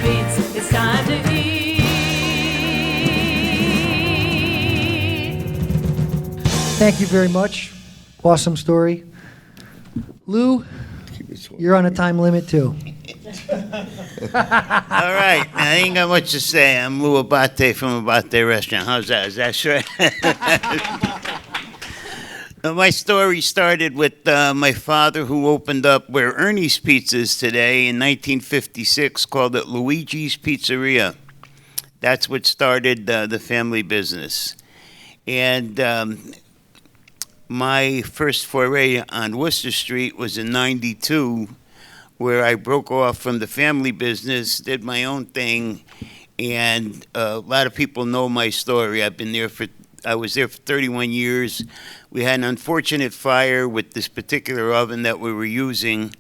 beats, it's time to eat. Thank you very much. Awesome story. Lou, you're on a time limit too. All right, I ain't got much to say. I'm Lou Abate from Abate Restaurant. How's that? Is that sure? My story started with my father, who opened up where Ernie's Pizza is today in 1956, called it Luigi's Pizzeria. That's what started the family business. And my first foray on Worcester Street was in '92, where I broke off from the family business, did my own thing, and a lot of people know my story. I was there for 31 years. We had an unfortunate fire with this particular oven that we were using,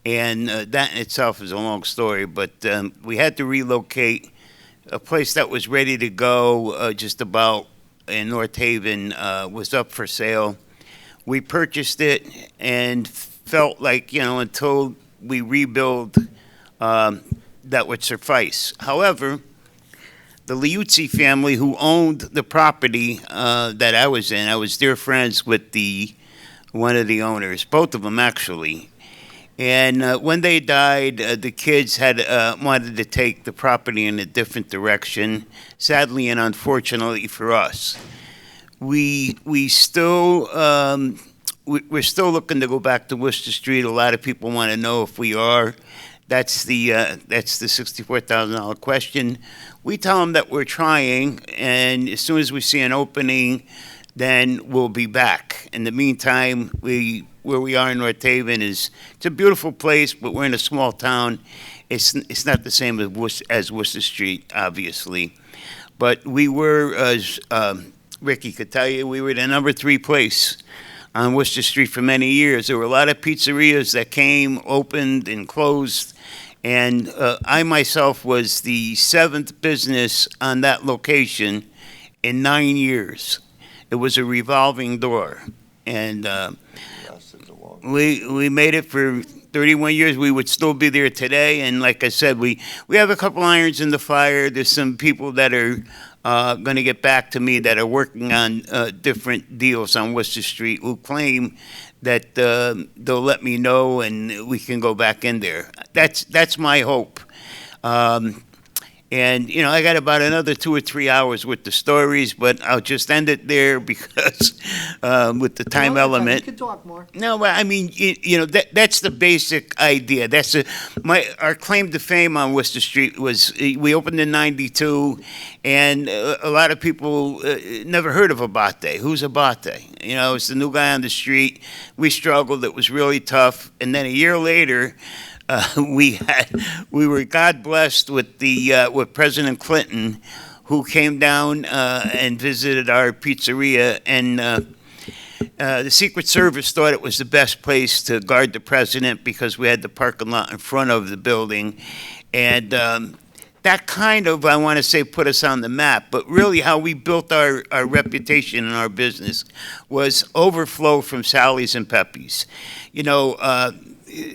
and that in itself is a long story, but we had to relocate. A place that was ready to go just about in North Haven was up for sale. We purchased it and felt like, until we rebuild, that would suffice. However, the Liuzzi family, who owned the property that I was in, I was dear friends with one of the owners, both of them actually. And when they died, the kids had wanted to take the property in a different direction. Sadly and unfortunately for us, we still we're still looking to go back to Worcester Street. A lot of people want to know if we are. That's the $64,000 question. We tell them that we're trying, and as soon as we see an opening, then we'll be back. In the meantime, where we are in North Haven it's a beautiful place, but we're in a small town. It's not the same as Worcester Street, obviously. But we were, as Ricky could tell you, we were the number 3 place on Worcester Street for many years. There were a lot of pizzerias that came, opened, and closed. And I myself was the 7th business on that location in 9 years. It was a revolving door. And we made it for 31 years. We would still be there today. And like I said, we have a couple irons in the fire. There's some people that are going to get back to me that are working on different deals on Worcester Street who claim that they'll let me know and we can go back in there. That's my hope. And, I got about another 2 or 3 hours with the stories, but I'll just end it there because with the time element. You can talk more. No, but I mean, that's the basic idea. Our claim to fame on Worcester Street was we opened in '92, and a lot of people never heard of Abate. Who's Abate? It's the new guy on the street. We struggled. It was really tough. And then a year later, we were God blessed with with President Clinton, who came down and visited our pizzeria, and the Secret Service thought it was the best place to guard the president because we had the parking lot in front of the building, and that kind of, I want to say, put us on the map. But really, how we built our reputation in our business was overflow from Sally's and Pepe's.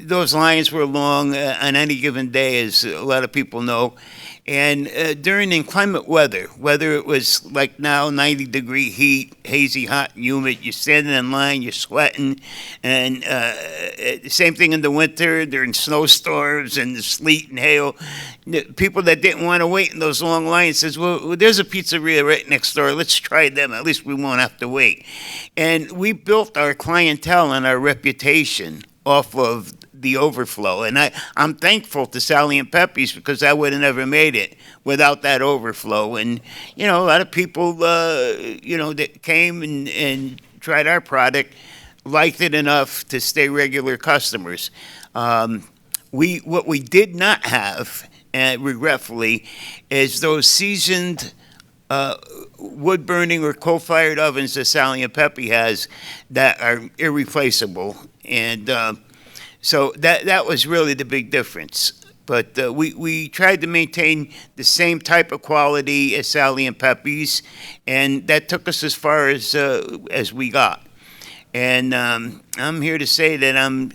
Those lines were long on any given day, as a lot of people know. And during inclement weather, whether it was like now 90-degree heat, hazy, hot, and humid, you're standing in line, you're sweating. And same thing in the winter, during snowstorms and the sleet and hail. People that didn't want to wait in those long lines says, well, there's a pizzeria right next door. Let's try them. At least we won't have to wait. And we built our clientele and our reputation off of the overflow. And I'm thankful to Sally and Pepe's because I would have never made it without that overflow. And, a lot of people, that came and tried our product, liked it enough to stay regular customers. What we did not have, regretfully, is those seasoned wood-burning or coal-fired ovens that Sally and Pepe has that are irreplaceable. And so that was really the big difference. But we tried to maintain the same type of quality as Sally and Pepe's, and that took us as far as we got. And I'm here to say that I'm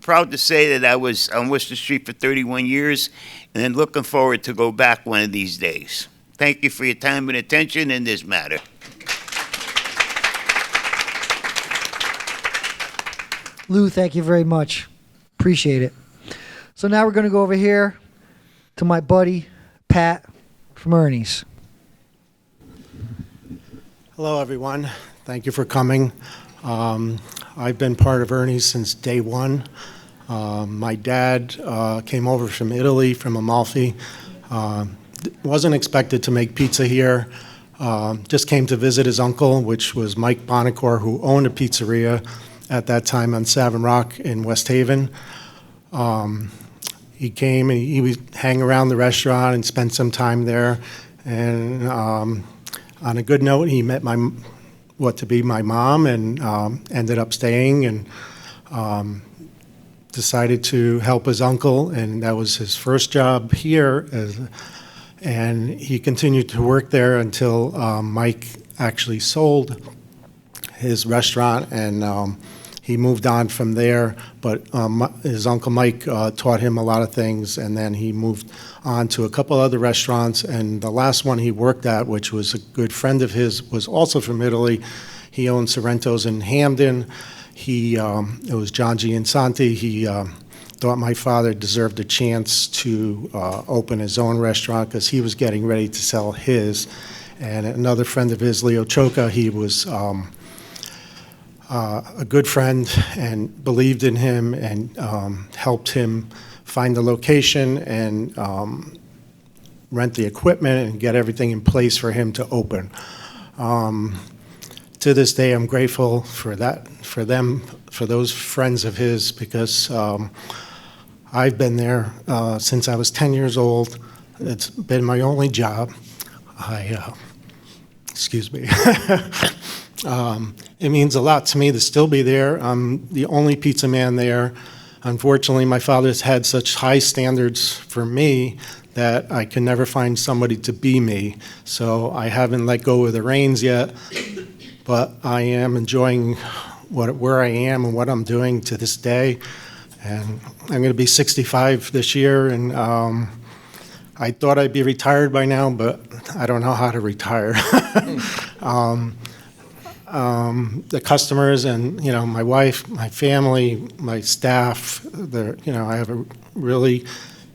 proud to say that I was on Worcester Street for 31 years, and then looking forward to go back one of these days. Thank you for your time and attention in this matter. Lou, thank you very much. Appreciate it. So now we're going to go over here to my buddy, Pat, from Ernie's. Hello, everyone. Thank you for coming. I've been part of Ernie's since day one. My dad came over from Italy, from Amalfi. Wasn't expected to make pizza here. Just came to visit his uncle, which was Mike Bonacore, who owned a pizzeria at that time on Savin Rock in West Haven. He came and he would hang around the restaurant and spend some time there. And on a good note, he met what to be my mom, and ended up staying and decided to help his uncle, and that was his first job here. And he continued to work there until Mike actually sold his restaurant, and he moved on from there. But his Uncle Mike taught him a lot of things, and then he moved on to a couple other restaurants. And the last one he worked at, which was a good friend of his, was also from Italy. He owned Sorrento's in Hamden. It was John Giansanti. He thought my father deserved a chance to open his own restaurant because he was getting ready to sell his. And another friend of his, Leo Choca, he was a good friend and believed in him and helped him find the location and rent the equipment and get everything in place for him to open. To this day, I'm grateful for that, for them, for those friends of his, because I've been there since I was 10 years old. It's been my only job. Excuse me. It means a lot to me to still be there. I'm the only pizza man there. Unfortunately, my father's had such high standards for me that I can never find somebody to be me. So I haven't let go of the reins yet, but I am enjoying where I am and what I'm doing to this day. And I'm going to be 65 this year, and I thought I'd be retired by now, but I don't know how to retire. The customers and, my wife, my family, my staff, I have a really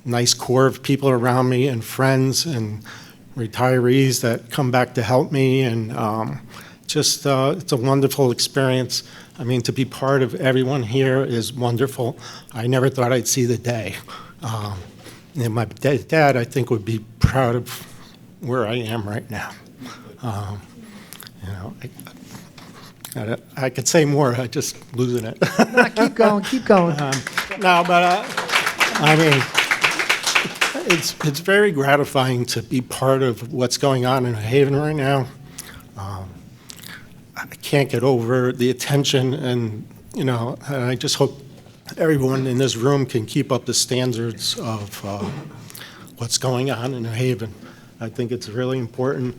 nice core of people around me and friends and retirees that come back to help me, and it's a wonderful experience. I mean, to be part of everyone here is wonderful. I never thought I'd see the day. And my dad, I think, would be proud of where I am right now. I could say more, I'm just losing it. No, keep going, keep going. I mean, it's very gratifying to be part of what's going on in Haven right now. I can't get over the attention, and I just hope everyone in this room can keep up the standards of what's going on in Haven. I think it's really important.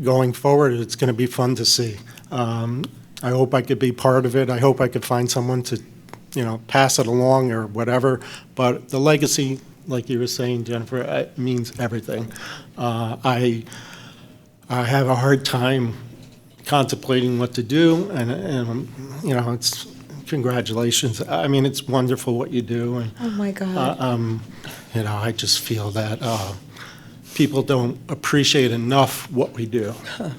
Going forward, it's going to be fun to see. I hope I could be part of it. I hope I could find someone to, pass it along or whatever. But the legacy, like you were saying, Jennifer, it means everything. I have a hard time contemplating what to do, and it's congratulations. I mean, it's wonderful what you do, and Oh my God. I just feel that people don't appreciate enough what we do,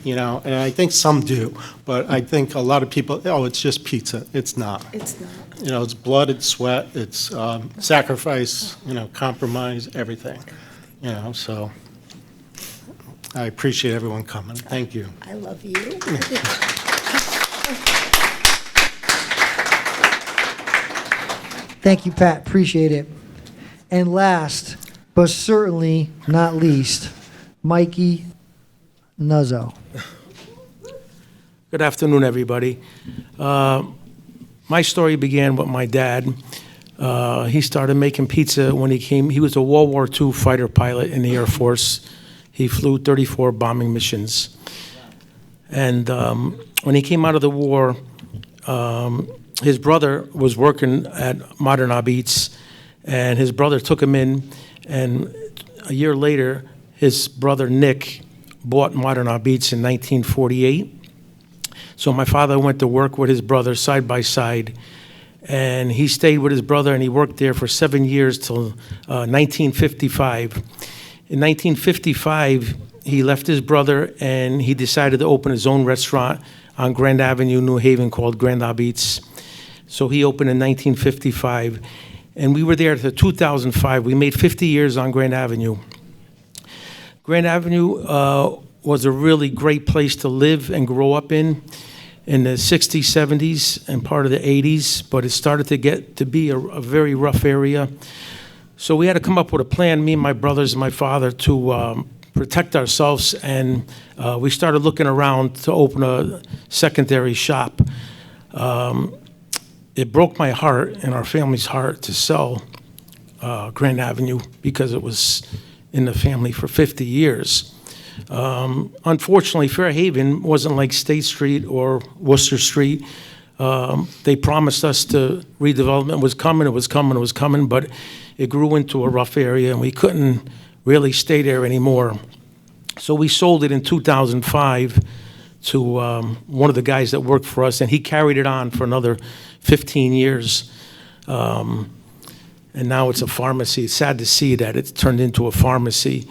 and I think some do, but I think a lot of people, it's just pizza. It's not. It's not. It's blood, it's sweat, it's sacrifice, compromise, everything, so I appreciate everyone coming. Thank you. I love you. Thank you, Pat. Appreciate it. And last, but certainly not least, Mikey Nuzzo. Good afternoon, everybody. My story began with my dad. He started making pizza when he came. He was a World War II fighter pilot in the Air Force. He flew 34 bombing missions. And when he came out of the war, his brother was working at Modern Abate's, and his brother took him in, and a year later, his brother Nick bought Modern Abate's in 1948. So my father went to work with his brother side by side, and he stayed with his brother, and he worked there for 7 years till 1955. In 1955, he left his brother, and he decided to open his own restaurant on Grand Avenue, New Haven, called Grand Abate's. So he opened in 1955, and we were there until 2005. We made 50 years on Grand Avenue. Grand Avenue was a really great place to live and grow up in the 60s, 70s, and part of the 80s, but it started to get to be a very rough area. So we had to come up with a plan, me and my brothers and my father, to protect ourselves, and we started looking around to open a secondary shop. It broke my heart and our family's heart to sell Grand Avenue because it was in the family for 50 years. Unfortunately, Fairhaven wasn't like State Street or Worcester Street. They promised us the redevelopment was coming, it was coming, it was coming, but it grew into a rough area, and we couldn't really stay there anymore. So we sold it in 2005 to one of the guys that worked for us, and he carried it on for another 15 years. And now it's a pharmacy. It's sad to see that it's turned into a pharmacy.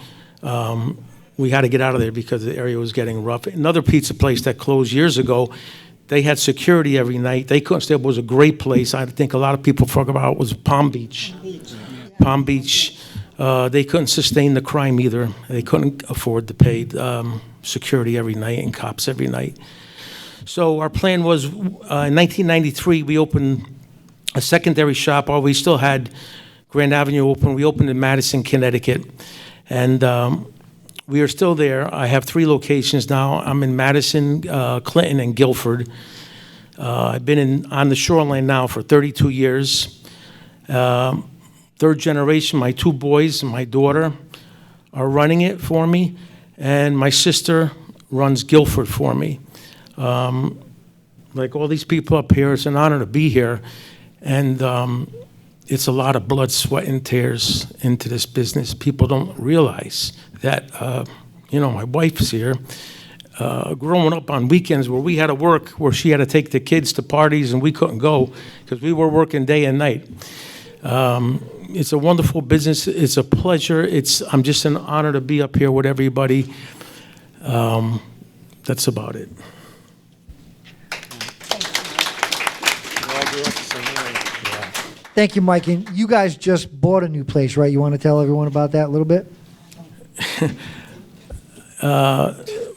We had to get out of there because the area was getting rough. Another pizza place that closed years ago, they had security every night. They couldn't stay. It was a great place. I think a lot of people forget about it was Palm Beach. Palm Beach. They couldn't sustain the crime either. They couldn't afford to pay security every night and cops every night. So our plan was, in 1993, we opened a secondary shop. We still had Grand Avenue open. We opened in Madison, Connecticut. And we are still there. I have 3 locations now. I'm in Madison, Clinton, and Guilford. I've been on the shoreline now for 32 years. Third generation, my 2 boys and my daughter are running it for me, and my sister runs Guilford for me. Like all these people up here, it's an honor to be here, and it's a lot of blood, sweat, and tears into this business. People don't realize that, my wife's here. Growing up on weekends where we had to work, where she had to take the kids to parties and we couldn't go because we were working day and night. It's a wonderful business. It's a pleasure. I'm just an honor to be up here with everybody. That's about it. Thank you, Mike. And you guys just bought a new place, right? You want to tell everyone about that a little bit?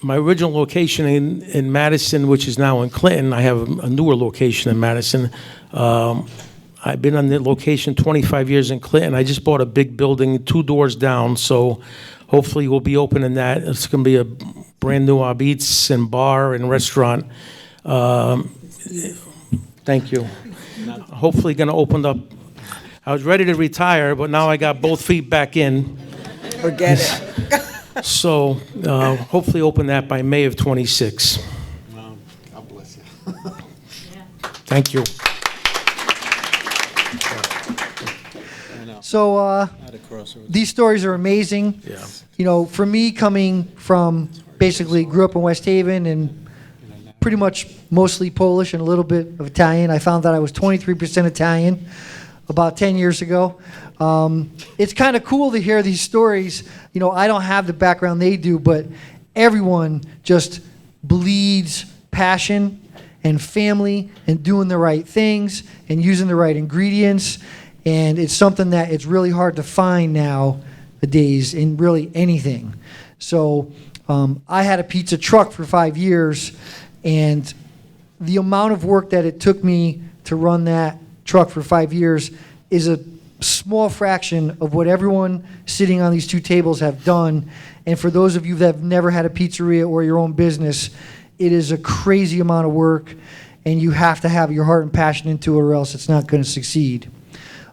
My original location in Madison, which is now in Clinton, I have a newer location in Madison. I've been on the location 25 years in Clinton. I just bought a big building 2 doors down, so hopefully we'll be opening that. It's going to be a brand new Abate's and bar and restaurant. Thank you. Hopefully going to open up. I was ready to retire, but now I got both feet back in. Forget it. So hopefully open that by May of 26. Wow. God bless you. Thank you. So these stories are amazing. Yeah. For me, coming from basically grew up in West Haven and pretty much mostly Polish and a little bit of Italian. I found that I was 23% Italian about 10 years ago. It's kind of cool to hear these stories. I don't have the background they do, but everyone just bleeds passion and family and doing the right things and using the right ingredients. And it's something that it's really hard to find nowadays in really anything. So I had a pizza truck for 5 years, and the amount of work that it took me to run that truck for 5 years is a small fraction of what everyone sitting on these 2 tables have done. And for those of you that have never had a pizzeria or your own business, it is a crazy amount of work, and you have to have your heart and passion into it or else it's not going to succeed.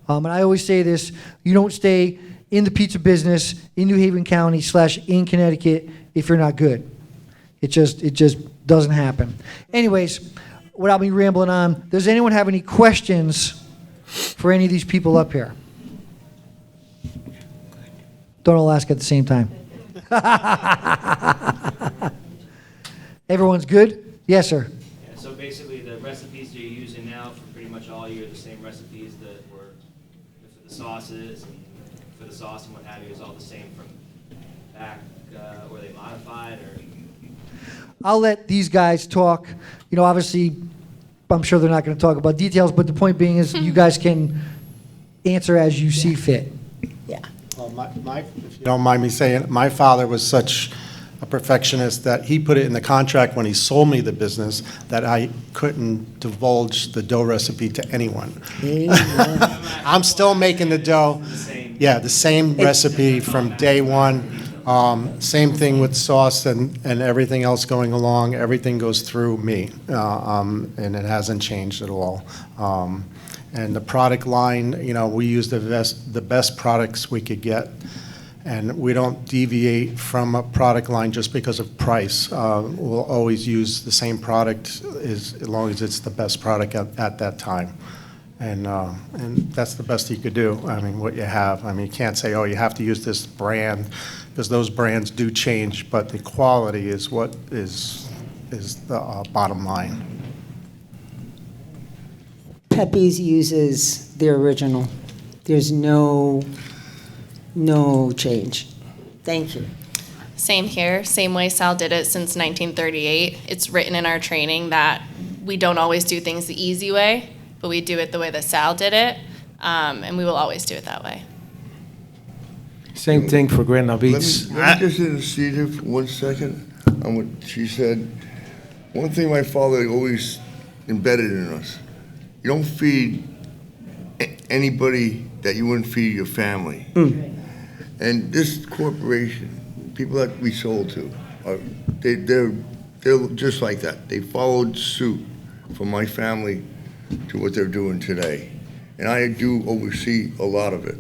And I always say this, you don't stay in the pizza business in New Haven County / in Connecticut if you're not good. It just doesn't happen. Anyways, without me rambling on, does anyone have any questions for any of these people up here? Don't all ask at the same time. Everyone's good? Yes, sir. Yeah, so basically, the recipes you're using now for pretty much all year, the same recipes that were for the sauces and for the sauce and what have you, is all the same from back, were they modified or? I'll let these guys talk. You know, obviously, I'm sure they're not going to talk about details, but the point being is you guys can answer as you see fit. Yeah. Well, if you don't mind me saying, my father was such a perfectionist that he put it in the contract when he sold me the business that I couldn't divulge the dough recipe to anyone. I'm still making the dough. Yeah, the same recipe from day one. Same thing with sauce and everything else going along. Everything goes through me, and it hasn't changed at all. And the product line, you know, we use the best products we could get, and we don't deviate from a product line just because of price. We'll always use the same product as long as it's the best product at that time. And that's the best you could do. I mean, what you have. I mean, you can't say, oh, you have to use this brand, because those brands do change, but the quality is what is the bottom line. Pepe's uses the original. There's no change. Thank you. Same here, same way Sal did it since 1938. It's written in our training that we don't always do things the easy way, but we do it the way that Sal did it, and we will always do it that way. Same thing for Grand Abate. Let me just intercede here for 1 second on what she said. One thing my father always embedded in us: you don't feed anybody that you wouldn't feed your family. And this corporation, people that we sold to, they're just like that. They followed suit from my family to what they're doing today. And I do oversee a lot of it.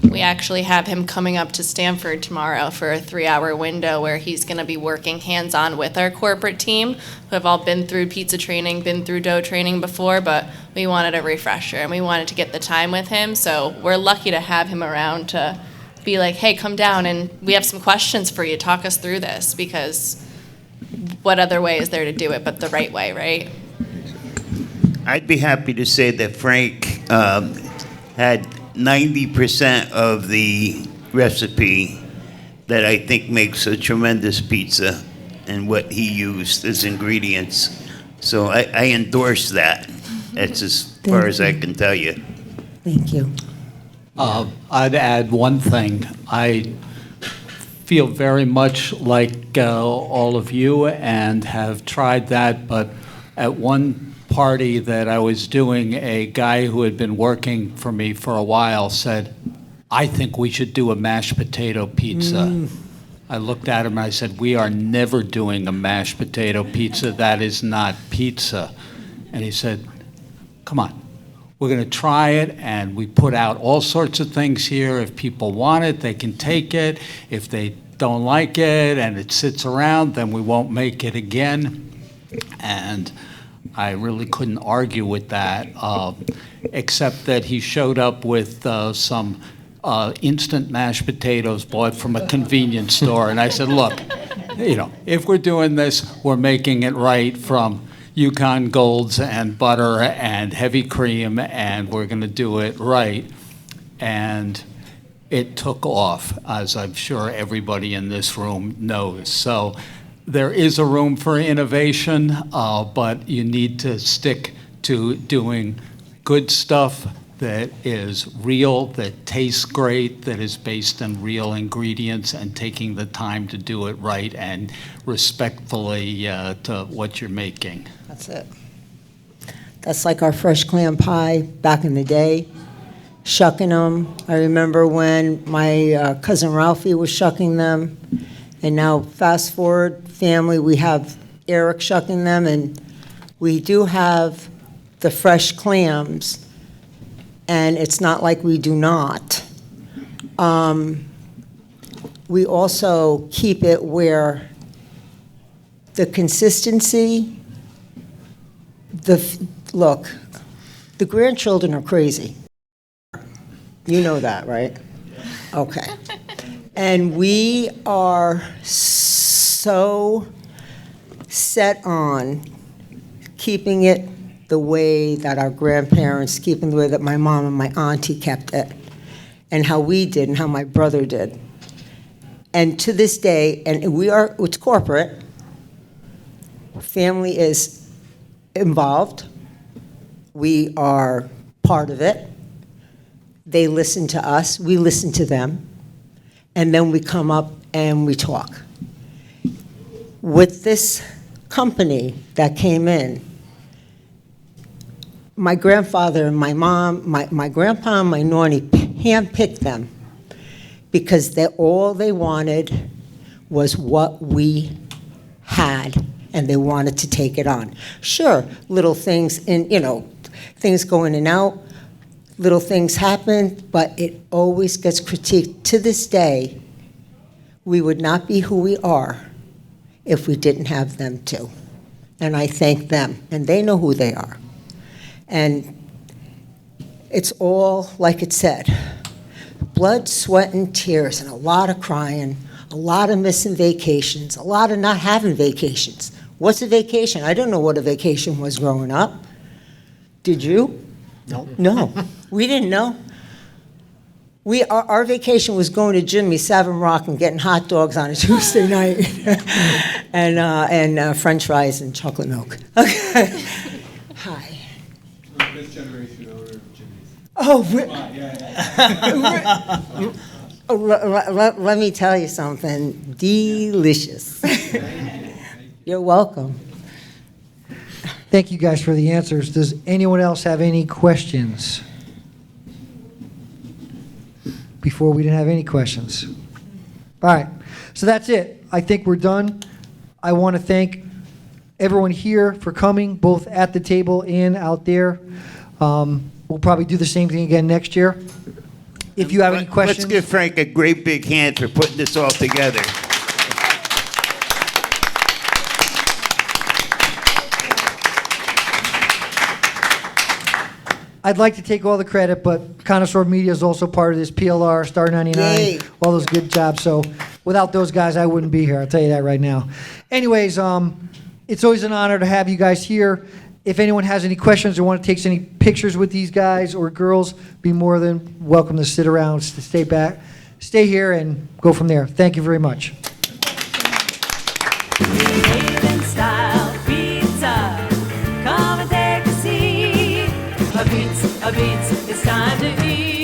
We actually have him coming up to Stanford tomorrow for a 3-hour window where he's going to be working hands-on with our corporate team, who have all been through pizza training, been through dough training before, but we wanted a refresher, and we wanted to get the time with him, so we're lucky to have him around to be like, hey, come down, and we have some questions for you. Talk us through this, because what other way is there to do it but the right way, right? I'd be happy to say that Frank had 90% of the recipe that I think makes a tremendous pizza, and what he used as ingredients. So I endorse that. That's as far as I can tell you. Thank you. I'd add one thing. I feel very much like all of you and have tried that, but at one party that I was doing, a guy who had been working for me for a while said, I think we should do a mashed potato pizza. I looked at him and I said, we are never doing a mashed potato pizza. That is not pizza. And he said, come on, we're going to try it. And we put out all sorts of things here. If people want it, they can take it. If they don't like it and it sits around, then we won't make it again. And I really couldn't argue with that, except that he showed up with some instant mashed potatoes bought from a convenience store. And I said, look, you know, if we're doing this, we're making it right from Yukon Golds and butter and heavy cream, and we're going to do it right. And it took off, as I'm sure everybody in this room knows. So there is a room for innovation, but you need to stick to doing good stuff that is real, that tastes great, that is based on real ingredients, and taking the time to do it right and respectfully to what you're making. That's it. That's like our fresh clam pie back in the day, shucking them. I remember when my cousin Ralphie was shucking them, and now fast forward, family, we have Eric shucking them, and we do have the fresh clams, and it's not like we do not. We also keep it where the consistency, look, the grandchildren are crazy. You know that, right? Okay. And we are so set on keeping it the way that our grandparents, keeping the way that my mom and my auntie kept it, and how we did and how my brother did. And to this day, and it's corporate, family is involved. We are part of it. They listen to us, we listen to them, and then we come up and we talk. With this company that came in, my grandfather and my mom, my grandpa and my Nornie handpicked them because all they wanted was what we had, and they wanted to take it on. Sure, little things, things go in and out, little things happen, but it always gets critiqued. To this day, we would not be who we are if we didn't have them too. And I thank them, and they know who they are. And it's all, like it said, blood, sweat, and tears, and a lot of crying, a lot of missing vacations, a lot of not having vacations. What's a vacation? I don't know what a vacation was growing up. Did you? No. No, we didn't know. Our vacation was going to Jimmy's Savin Rock and getting hot dogs on a Tuesday night, and French fries and chocolate milk. Okay. Hi. This generation owner of Jimmy's. Oh, Yeah. let me tell you something. Delicious. You're welcome. Thank you guys for the answers. Does anyone else have any questions? Before we didn't have any questions. All right, so that's it. I think we're done. I want to thank everyone here for coming, both at the table and out there. We'll probably do the same thing again next year. If you have any questions. Let's give Frank a great big hand for putting this all together. I'd like to take all the credit, but Connoisseur Media is also part of this, PLR, Star 99, Yay. all those good jobs. So without those guys, I wouldn't be here. I'll tell you that right now. Anyways, it's always an honor to have you guys here. If anyone has any questions or want to take any pictures with these guys or girls, be more than welcome to sit around, stay here, and go from there. Thank you very much. Haven style pizza. Come and take a seat. A pizza, it's time to eat.